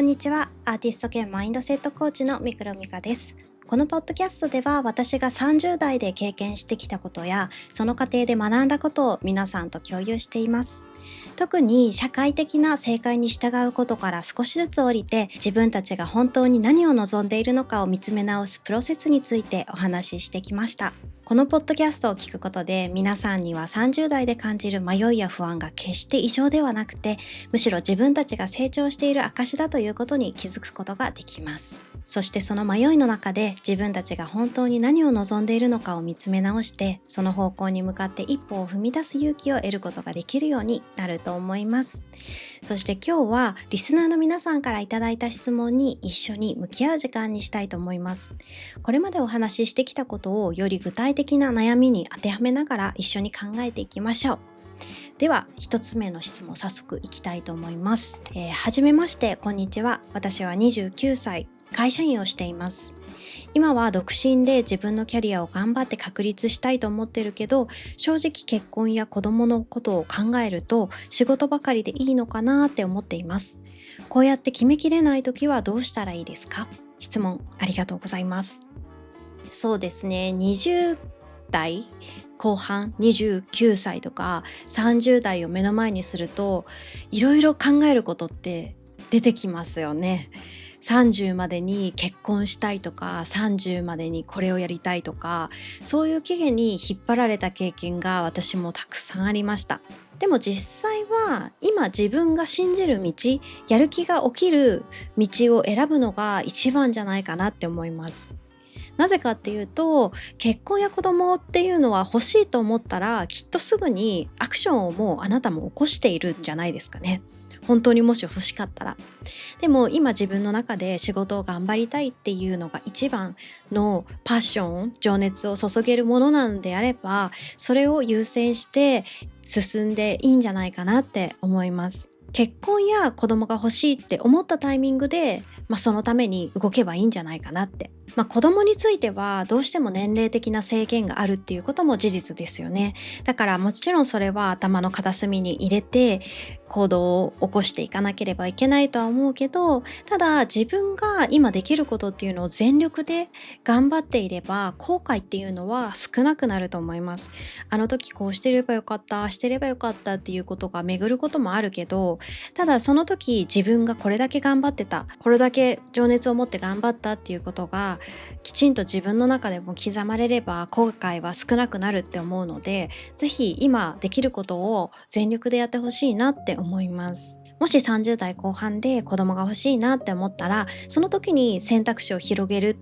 こんにちは。アーティスト兼マインドセットコーチのみくろみかです。このポッドキャストでは私が30代で経験してきたことやその過程で学んだことを皆さんと共有しています。特に社会的な正解に従うことから少しずつ降りて自分たちが本当に何を望んでいるのかを見つめ直すプロセスについてお話ししてきました。このポッドキャストを聞くことで皆さんには30代で感じる迷いや不安が決して異常ではなくて、むしろ自分たちが成長している証だということに気づくことができます。そしてその迷いの中で自分たちが本当に何を望んでいるのかを見つめ直して、その方向に向かって一歩を踏み出す勇気を得ることができるようになると思います。そして今日はリスナーの皆さんからいただいた質問に一緒に向き合う時間にしたいと思います。これまでお話ししてきたことをより具体的な悩みに当てはめながら一緒に考えていきましょう。では一つ目の質問早速いきたいと思います。はじめまして、こんにちは。私は29歳、会社員をしています。今は独身で自分のキャリアを頑張って確立したいと思ってるけど、正直結婚や子供のことを考えると仕事ばかりでいいのかなって思っています。こうやって決めきれないときはどうしたらいいですか？質問ありがとうございます。そうですね、20代後半、29歳とか30代を目の前にするといろいろ考えることって出てきますよね。30までに結婚したいとか、30までにこれをやりたいとか、そういう期限に引っ張られた経験が私もたくさんありました。でも実際は今自分が信じる道、やる気が起きる道を選ぶのが一番じゃないかなって思います。なぜかっていうと、結婚や子供っていうのは欲しいと思ったらきっとすぐにアクションをもうあなたも起こしているんじゃないですかね。本当にもし欲しかったら。でも今自分の中で仕事を頑張りたいっていうのが一番のパッション、情熱を注げるものなんであれば、それを優先して進んでいいんじゃないかなって思います。結婚や子供が欲しいって思ったタイミングで、そのために動けばいいんじゃないかなって。子供についてはどうしても年齢的な制限があるっていうことも事実ですよね。だからもちろんそれは頭の片隅に入れて行動を起こしていかなければいけないとは思うけど、ただ自分が今できることっていうのを全力で頑張っていれば後悔っていうのは少なくなると思います。あの時こうしてればよかった、してればよかったっていうことが巡ることもあるけど、ただその時自分がこれだけ頑張ってた、これだけ情熱を持って頑張ったっていうことがきちんと自分の中でも刻まれれば後悔は少なくなるって思うので、ぜひ今できることを全力でやってほしいなって思います。もし30代後半で子供が欲しいなって思ったら、その時に選択肢を広げる、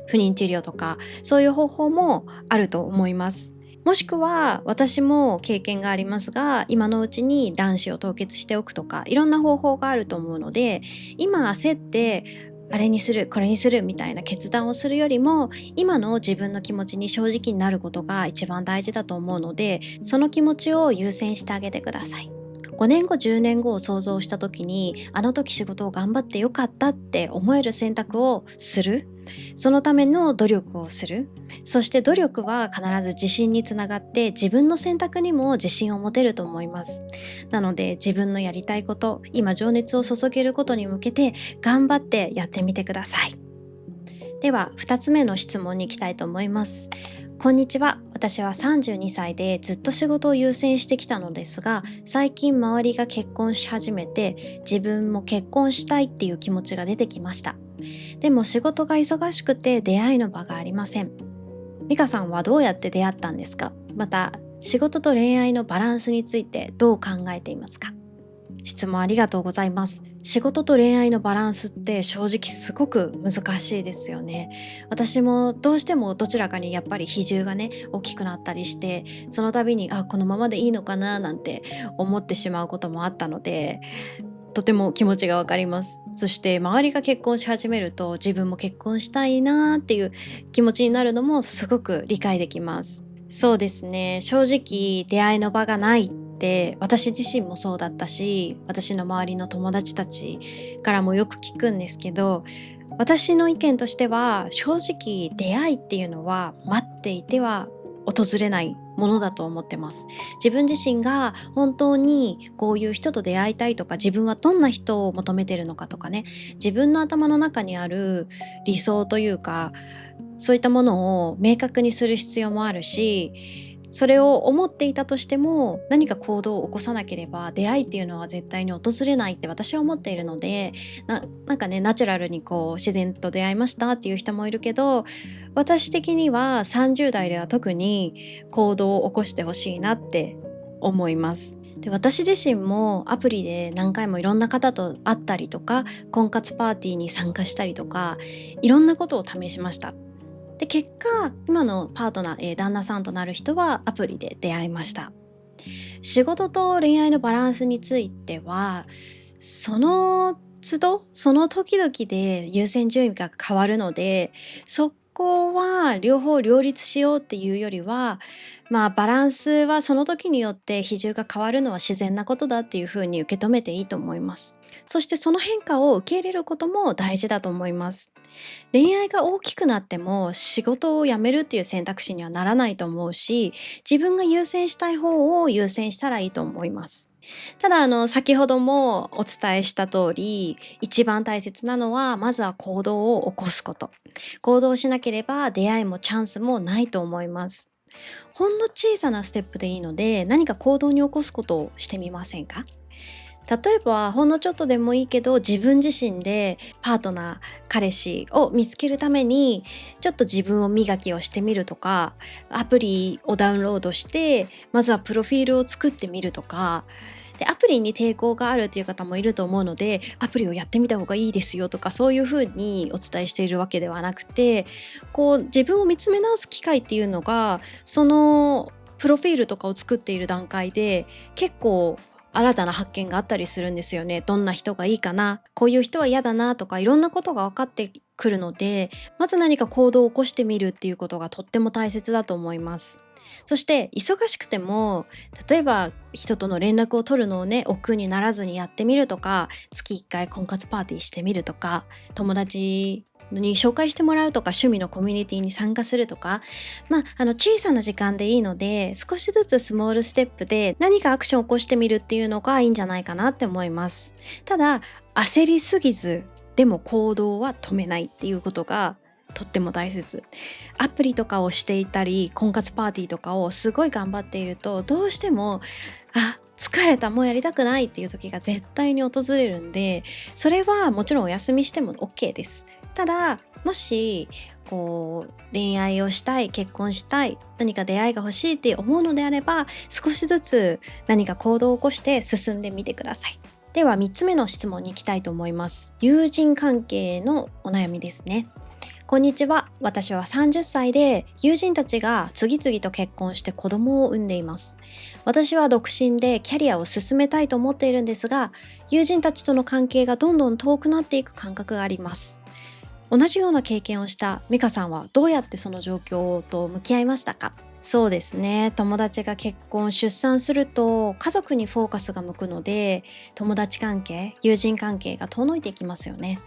不妊治療とかそういう方法もあると思います。もしくは私も経験がありますが、今のうちに卵子を凍結しておくとか、いろんな方法があると思うので、今焦ってあれにするこれにするみたいな決断をするよりも、今の自分の気持ちに正直になることが一番大事だと思うので、その気持ちを優先してあげてください。5年後10年後を想像した時に、あの時仕事を頑張ってよかったって思える選択をする、そのための努力をする。そして努力は必ず自信につながって、自分の選択にも自信を持てると思います。なので自分のやりたいこと、今情熱を注げることに向けて頑張ってやってみてください。では2つ目の質問に行きたいと思います。こんにちは。私は32歳でずっと仕事を優先してきたのですが、最近周りが結婚し始めて、自分も結婚したいっていう気持ちが出てきました。でも仕事が忙しくて出会いの場がありません。美香さんはどうやって出会ったんですか？また、仕事と恋愛のバランスについてどう考えていますか？質問ありがとうございます。仕事と恋愛のバランスって正直すごく難しいですよね。私もどうしてもどちらかにやっぱり比重がね大きくなったりして、その度にこのままでいいのかななんて思ってしまうこともあったので、とても気持ちがわかります。そして周りが結婚し始めると自分も結婚したいなっていう気持ちになるのもすごく理解できます。そうですね、正直出会いの場がないって私自身もそうだったし、私の周りの友達たちからもよく聞くんですけど、私の意見としては正直出会いっていうのは待っていては訪れないものだと思ってます。自分自身が本当にこういう人と出会いたいとか、自分はどんな人を求めてるのかとかね、自分の頭の中にある理想というか、そういったものを明確にする必要もあるし、それを思っていたとしても何か行動を起こさなければ出会いっていうのは絶対に訪れないって私は思っているので、なんかね、ナチュラルにこう自然と出会いましたっていう人もいるけど、私的には30代では特に行動を起こしてほしいなって思います。で、私自身もアプリで何回もいろんな方と会ったりとか、婚活パーティーに参加したりとか、いろんなことを試しました。で、結果今のパートナー、旦那さんとなる人はアプリで出会いました。仕事と恋愛のバランスについては、その都度その時々で優先順位が変わるので、そこは両方両立しようっていうよりは、バランスはその時によって比重が変わるのは自然なことだっていうふうに受け止めていいと思います。そしてその変化を受け入れることも大事だと思います。恋愛が大きくなっても仕事を辞めるっていう選択肢にはならないと思うし、自分が優先したい方を優先したらいいと思います。ただ先ほどもお伝えした通り、一番大切なのはまずは行動を起こすこと。行動しなければ出会いもチャンスもないと思います。ほんの小さなステップでいいので、何か行動に起こすことをしてみませんか？例えばほんのちょっとでもいいけど、自分自身でパートナー、彼氏を見つけるためにちょっと自分を磨きをしてみるとか、アプリをダウンロードしてまずはプロフィールを作ってみるとかで、アプリに抵抗があるっていう方もいると思うので、アプリをやってみた方がいいですよとか、そういうふうにお伝えしているわけではなくて、こう自分を見つめ直す機会っていうのが、そのプロフィールとかを作っている段階で結構新たな発見があったりするんですよね。どんな人がいいかな、こういう人は嫌だなとか、いろんなことが分かってくるので、まず何か行動を起こしてみるっていうことがとっても大切だと思います。そして忙しくても、例えば人との連絡を取るのをね、億劫にならずにやってみるとか、月1回婚活パーティーしてみるとか、友達に紹介してもらうとか、趣味のコミュニティに参加するとか、小さな時間でいいので、少しずつスモールステップで何かアクションを起こしてみるっていうのがいいんじゃないかなって思います。ただ焦りすぎず、でも行動は止めないっていうことがとっても大切。アプリとかをしていたり、婚活パーティーとかをすごい頑張っていると、どうしても疲れた、もうやりたくないっていう時が絶対に訪れるんで、それはもちろんお休みしても OK です。ただもし恋愛をしたい、結婚したい、何か出会いが欲しいって思うのであれば、少しずつ何か行動を起こして進んでみてください。では3つ目の質問に行きたいと思います。友人関係のお悩みですね。こんにちは。私は30歳で、友人たちが次々と結婚して子供を産んでいます。私は独身でキャリアを進めたいと思っているんですが、友人たちとの関係がどんどん遠くなっていく感覚があります。同じような経験をした美香さんはどうやってその状況と向き合いましたか？そうですね。友達が結婚、出産すると家族にフォーカスが向くので、友達関係、友人関係が遠のいていきますよね。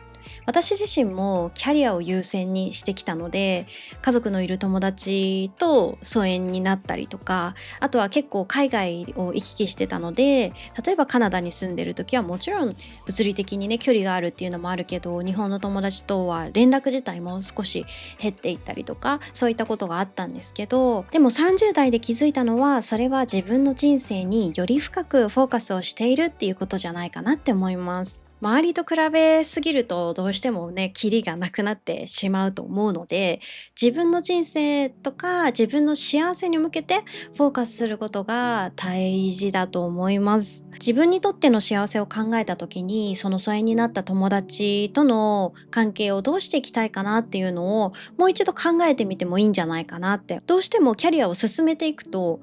私自身もキャリアを優先にしてきたので、家族のいる友達と疎遠になったりとか、あとは結構海外を行き来してたので、例えばカナダに住んでる時はもちろん物理的にね、距離があるっていうのもあるけど、日本の友達とは連絡自体も少し減っていったりとか、そういったことがあったんですけど、でも30代で気づいたのは、それは自分の人生により深くフォーカスをしているっていうことじゃないかなって思います。周りと比べすぎるとどうしてもね、キリがなくなってしまうと思うので、自分の人生とか自分の幸せに向けてフォーカスすることが大事だと思います。自分にとっての幸せを考えた時に、その疎遠になった友達との関係をどうしていきたいかなっていうのをもう一度考えてみてもいいんじゃないかなって。どうしてもキャリアを進めていくと、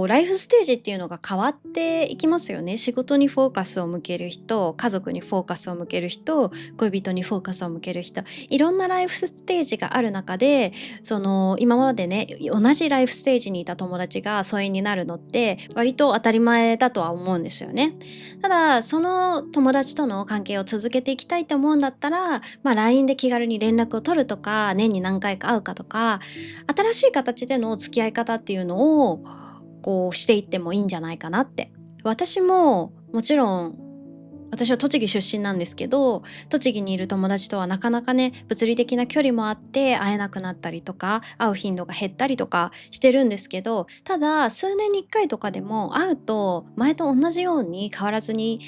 ライフステージっていうのが変わっていきますよね。仕事にフォーカスを向ける人、家族にフォーカスを向ける人、恋人にフォーカスを向ける人、いろんなライフステージがある中で、今までね、同じライフステージにいた友達が疎遠になるのって割と当たり前だとは思うんですよね。ただその友達との関係を続けていきたいと思うんだったら、LINE で気軽に連絡を取るとか、年に何回か会うかとか、新しい形での付き合い方っていうのをしていってもいいんじゃないかなって。私ももちろん、私は栃木出身なんですけど、栃木にいる友達とはなかなかね、物理的な距離もあって会えなくなったりとか、会う頻度が減ったりとかしてるんですけど、ただ数年に1回とかでも会うと前と同じように変わらずに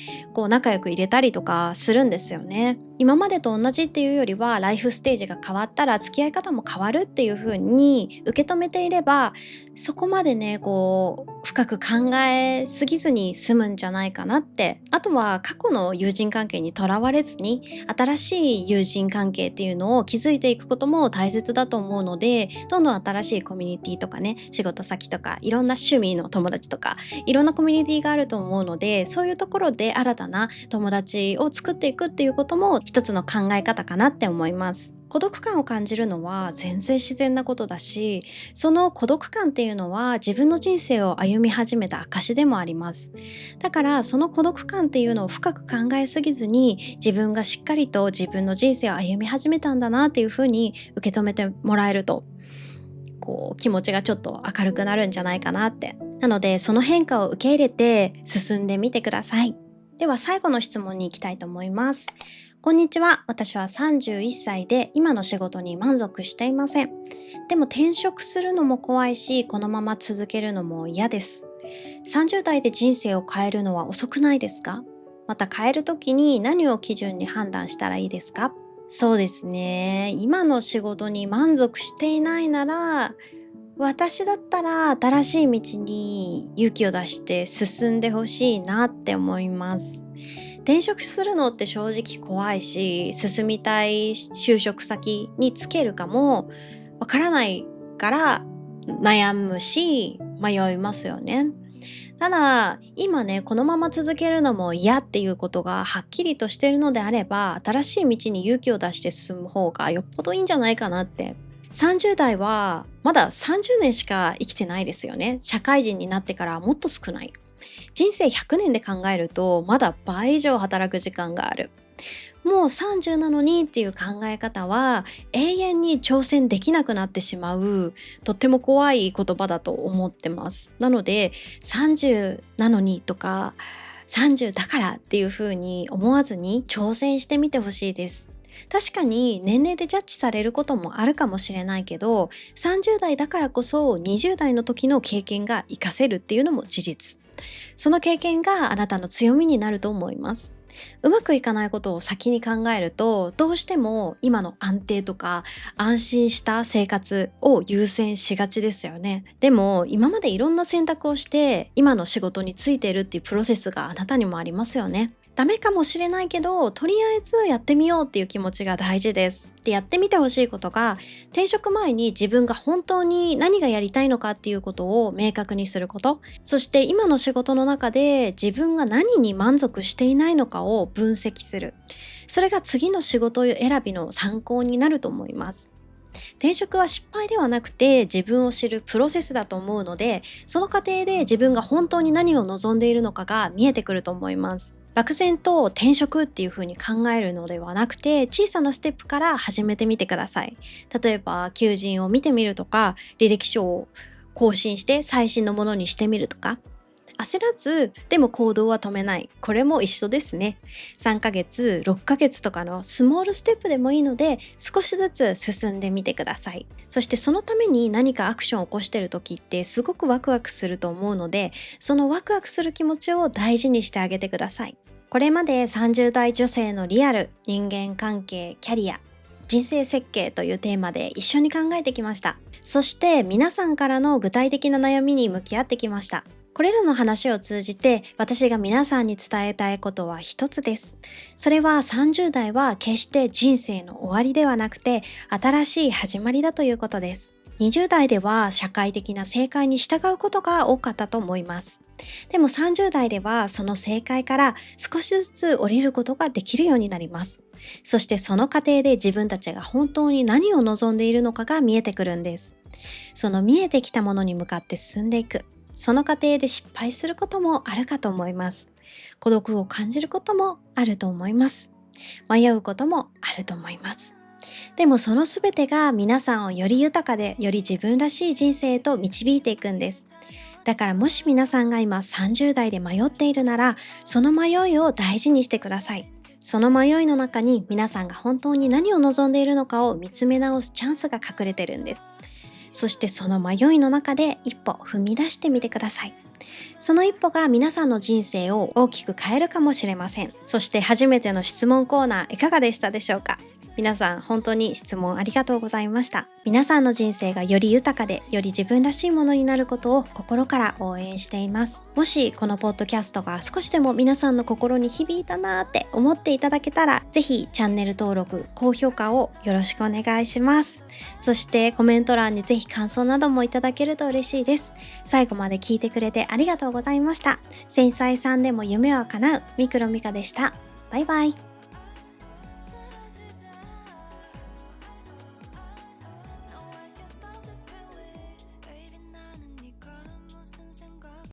仲良く入れたりとかするんですよね。今までと同じっていうよりは、ライフステージが変わったら付き合い方も変わるっていう風に受け止めていれば、そこまでね深く考えすぎずに済むんじゃないかなって。あとは過去の友人関係にとらわれずに、新しい友人関係っていうのを築いていくことも大切だと思うので、どんどん新しいコミュニティとかね、仕事先とかいろんな趣味の友達とかいろんなコミュニティがあると思うので、そういうところで新たな友達を作っていくっていうことも一つの考え方かなって思います。孤独感を感じるのは全然自然なことだし、その孤独感っていうのは自分の人生を歩み始めた証でもあります。だからその孤独感っていうのを深く考えすぎずに、自分がしっかりと自分の人生を歩み始めたんだなっていうふうに受け止めてもらえると、気持ちがちょっと明るくなるんじゃないかなって。なのでその変化を受け入れて進んでみてください。では最後の質問に行きたいと思います。こんにちは。私は31歳で今の仕事に満足していません。でも転職するのも怖いし、このまま続けるのも嫌です。30代で人生を変えるのは遅くないですか？また変えるときに何を基準に判断したらいいですか？そうですね。今の仕事に満足していないなら、私だったら新しい道に勇気を出して進んでほしいなって思います。転職するのって正直怖いし、進みたい就職先につけるかもわからないから悩むし、迷いますよね。ただ今ね、このまま続けるのも嫌っていうことがはっきりとしているのであれば、新しい道に勇気を出して進む方がよっぽどいいんじゃないかなって。30代はまだ30年しか生きてないですよね。社会人になってからもっと少ない。人生100年で考えるとまだ倍以上働く時間がある。もう30なのにっていう考え方は永遠に挑戦できなくなってしまう、とっても怖い言葉だと思ってます。なので30なのにとか30だからっていう風に思わずに挑戦してみてほしいです。確かに年齢でジャッジされることもあるかもしれないけど、30代だからこそ20代の時の経験が活かせるっていうのも事実。その経験があなたの強みになると思います。うまくいかないことを先に考えると、どうしても今の安定とか安心した生活を優先しがちですよね。でも今までいろんな選択をして今の仕事についているっていうプロセスがあなたにもありますよね。ダメかもしれないけど、とりあえずやってみようっていう気持ちが大事です。で、やってみてほしいことが、転職前に自分が本当に何がやりたいのかっていうことを明確にすること。そして今の仕事の中で自分が何に満足していないのかを分析する。それが次の仕事選びの参考になると思います。転職は失敗ではなくて自分を知るプロセスだと思うので、その過程で自分が本当に何を望んでいるのかが見えてくると思います。漠然と転職っていう風に考えるのではなくて、小さなステップから始めてみてください。例えば求人を見てみるとか、履歴書を更新して最新のものにしてみるとか、焦らずでも行動は止めない。これも一緒ですね。3ヶ月、6ヶ月とかのスモールステップでもいいので、少しずつ進んでみてください。そしてそのために何かアクションを起こしてる時ってすごくワクワクすると思うので、そのワクワクする気持ちを大事にしてあげてください。これまで30代女性のリアル、人間関係、キャリア、人生設計というテーマで一緒に考えてきました。そして皆さんからの具体的な悩みに向き合ってきました。これらの話を通じて私が皆さんに伝えたいことは一つです。それは30代は決して人生の終わりではなくて新しい始まりだということです。20代では社会的な正解に従うことが多かったと思います。でも30代ではその正解から少しずつ降りることができるようになります。そしてその過程で自分たちが本当に何を望んでいるのかが見えてくるんです。その見えてきたものに向かって進んでいく。その過程で失敗することもあるかと思います。孤独を感じることもあると思います。迷うこともあると思います。でもそのすべてが皆さんをより豊かでより自分らしい人生へと導いていくんです。だからもし皆さんが今30代で迷っているなら、その迷いを大事にしてください。その迷いの中に皆さんが本当に何を望んでいるのかを見つめ直すチャンスが隠れてるんです。そしてその迷いの中で一歩踏み出してみてください。その一歩が皆さんの人生を大きく変えるかもしれません。そして初めての質問コーナーいかがでしたでしょうか？皆さん本当に質問ありがとうございました。皆さんの人生がより豊かでより自分らしいものになることを心から応援しています。もしこのポッドキャストが少しでも皆さんの心に響いたなって思っていただけたら、ぜひチャンネル登録、高評価をよろしくお願いします。そしてコメント欄にぜひ感想などもいただけると嬉しいです。最後まで聞いてくれてありがとうございました。繊細さんでも夢は叶うミクロミカでした。バイバイ。